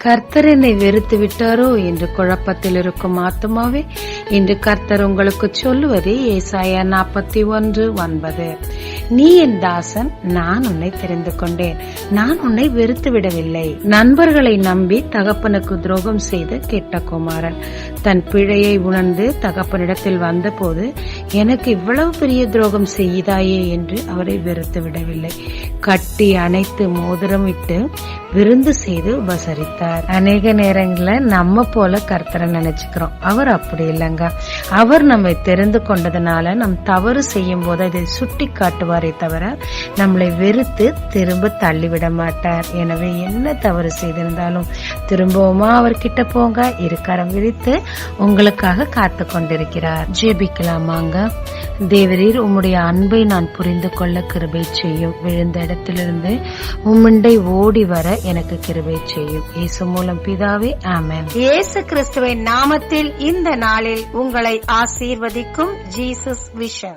கர்த்தர் என்னை வெறுத்து விட்டாரோ என்று குழப்பத்தில் இருக்கும் ஆத்துமாவே, இன்று கர்த்தர் உங்களுக்கு சொல்லுவது ஏசாயா 41:9. நீ என் தாசன், நான் உன்னை தெரிந்து கொண்டேன், நான் உன்னை வெறுத்து விடவில்லை. நண்பர்களை நம்பி தகப்பனுக்கு துரோகம் செய்த கெட்ட குமாரன் தன் பிழையை உணர்ந்து தகப்பனிடத்தில் வந்தபோது, எனக்கு இவ்வளவு பெரிய துரோகம் செய்தாயே என்று அவரை வெறுத்து விடவில்லை. கட்டி அணைத்து மோதிரம் இட்டு விருந்து செய்து உபசரித்தார். அநேக நேரங்கள்ல நம்ம போல கர்த்தரை நினைச்சுக்கிறோம். அவர் அப்படி இல்லைங்க. அவர் நம்மை தெரிந்து கொண்டதுனால நம் தவறு செய்யும் போது அதை சுட்டி காட்டுவாரே தவிர நம்மளை வெறுத்து திரும்ப தள்ளிவிட மாட்டார். எனவே என்ன தவறு செய்திருந்தாலும் திரும்பவுமா அவர்கிட்ட போங்க, இருக்கரம் விரித்து உங்களுக்காக காத்து கொண்டிருக்கிறார். ஜெபிக்கலாமாங்க. தேவரீர், உம்முடைய அன்பை நான் புரிந்து கொள்ள கிருபை செய்யும். விழுந்த இடத்திலிருந்து உம்முண்டை ஓடி வர எனக்கு கிருபை செய்யும். இயேசு மூலம் பிதாவே, ஆமென். இயேசு கிறிஸ்துவின் நாமத்தில் இந்த நாளில் உங்களை ஆசீர்வதிக்கும் ஜீசஸ் விஷன்.